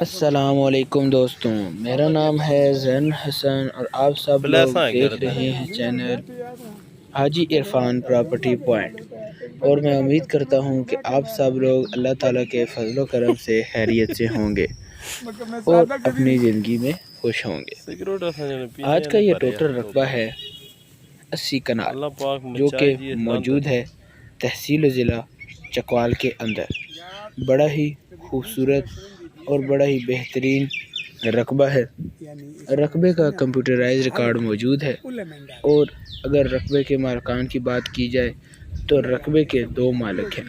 السلام علیکم دوستوں، میرا نام ہے زین حسن اور آپ سب لوگ دیکھ رہے ہیں چینل حاجی عرفان پراپرٹی پوائنٹ، اور میں امید کرتا ہوں کہ آپ سب لوگ اللہ تعالیٰ کے فضل و کرم سے خیریت سے ہوں گے اور اپنی زندگی میں خوش ہوں گے۔ آج کا یہ ٹوٹل رقبہ ہے 80 کنال، جو کہ موجود ہے تحصیل ضلع چکوال کے اندر۔ بڑا ہی خوبصورت اور بڑا ہی بہترین رقبہ ہے۔ رقبے کا کمپیوٹرائز ریکارڈ موجود ہے، اور اگر رقبے کے مالکان کی بات کی جائے تو رقبے کے 2 مالک ہیں۔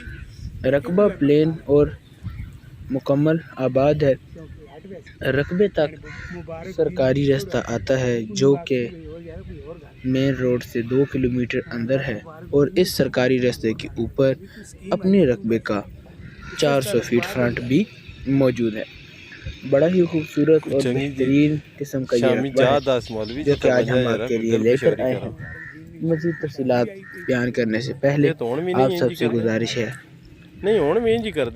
رقبہ پلین اور مکمل آباد ہے۔ رقبے تک سرکاری راستہ آتا ہے جو کہ مین روڈ سے 2 کلومیٹر اندر ہے، اور اس سرکاری راستے کے اوپر اپنے رقبے کا 400 فیٹ فرنٹ بھی موجود ہے۔ بڑا ہی خوبصورت اور بہترین قسم کا یہ رقبہ ہے جو کہ آج ہم آپ کے لیے لے کر آئے ہیں۔ مزید تفصیلات بیان کرنے سے پہلے آپ سب سے گزارش ہے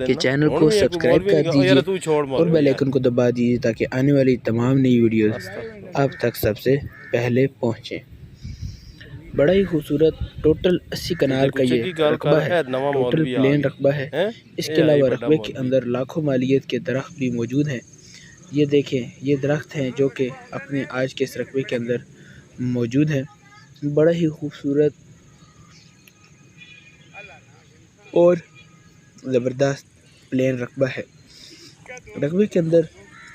کہ چینل کو سبسکرائب کر دیجیے اور بیل آئیکن کو دبا دیجیے تاکہ آنے والی تمام نئی ویڈیوز آپ تک سب سے پہلے پہنچیں۔ بڑا ہی خوبصورت ٹوٹل 80 کنال کا یہ رقبہ ہے، ٹوٹل پلین رقبہ ہے۔ اس کے علاوہ رقبے کے اندر لاکھوں مالیت کے درخت بھی موجود ہیں۔ یہ دیکھیں، یہ درخت ہیں جو کہ اپنے آج کے اس رقبے کے اندر موجود ہیں۔ بڑا ہی خوبصورت اور زبردست پلین رقبہ ہے۔ رقبے کے اندر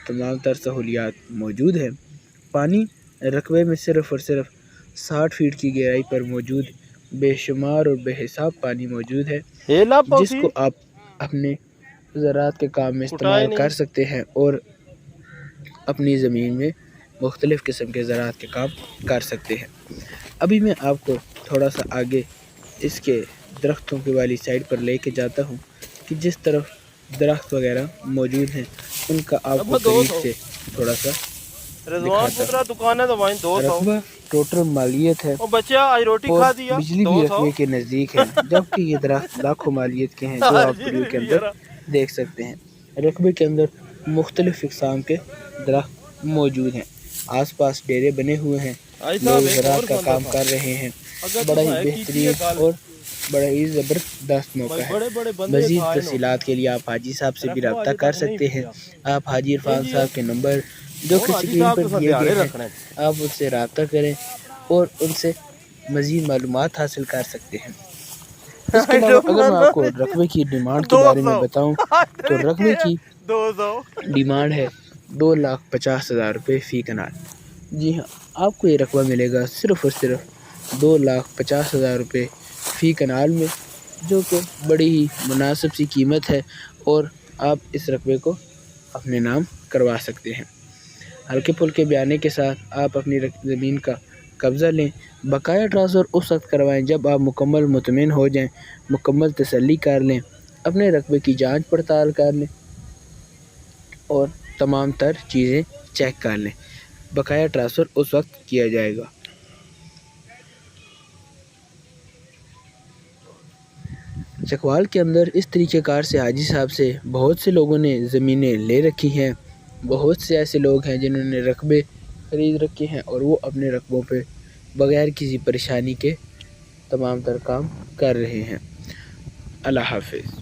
تمام تر سہولیات موجود ہیں۔ پانی رقبے میں صرف اور صرف 60 فیٹ کی گہرائی پر موجود بے شمار اور بے حساب پانی موجود ہے، جس کو آپ اپنے زراعت کے کام میں استعمال کر سکتے ہیں اور اپنی زمین میں مختلف قسم کے زراعت کے کام کر سکتے ہیں۔ ابھی میں آپ کو تھوڑا سا آگے اس کے درختوں کے والی سائڈ پر لے کے جاتا ہوں کہ جس طرف درخت وغیرہ موجود ہیں ان کا آپ کو قریب سے تھوڑا سا دکھاتا ہوں۔ رقبہ ٹوٹل مالیت ہے اور بجلی بھی رقبے کے نزدیک ہے، جبکہ یہ درخت لاکھوں مالیت کے ہیں جو آپ ویڈیو کے اندر دیکھ سکتے ہیں۔ رقبے کے اندر مختلف اقسام کے درخت موجود ہیں۔ آس پاس ڈیرے بنے ہوئے ہیں، لوگ زراعت کا کام کر رہے ہیں۔ بڑا ہی بہترین اور بڑا ہی زبردست موقع ہے۔ مزید تفصیلات کے لیے آپ حاجی صاحب سے بھی رابطہ کر سکتے ہیں۔ آپ حاجی عرفان صاحب کے نمبر جو کہ اسکرین پر دیے گئے ہیں، آپ ان سے رابطہ کریں اور ان سے مزید معلومات حاصل کر سکتے ہیں۔ اس کے علاوہ اگر میں آپ کو رقبے کی ڈیمانڈ کے بارے میں بتاؤں تو رقبے کی ڈیمانڈ ہے 2,50,000 روپے فی کنال۔ جی ہاں، آپ کو یہ رقبہ ملے گا صرف اور صرف 2,50,000 روپے فی کنال میں، جو کہ بڑی ہی مناسب سی قیمت ہے، اور آپ اس رقبے کو اپنے نام کروا سکتے ہیں۔ ہلکے پھلکے بیانے کے ساتھ آپ اپنی زمین کا قبضہ لیں۔ بقایا ٹرانسفر اس وقت کروائیں جب آپ مکمل مطمئن ہو جائیں، مکمل تسلی کر لیں، اپنے رقبے کی جانچ پڑتال کر لیں اور تمام تر چیزیں چیک کر لیں۔ بقایا ٹرانسفر اس وقت کیا جائے گا۔ چکوال کے اندر اس طریقہ کار سے حاجی صاحب سے بہت سے لوگوں نے زمینیں لے رکھی ہیں۔ بہت سے ایسے لوگ ہیں جنہوں نے رقبے خرید رکھے ہیں اور وہ اپنے رقبوں پہ بغیر کسی پریشانی کے تمام تر کام کر رہے ہیں۔ اللہ حافظ۔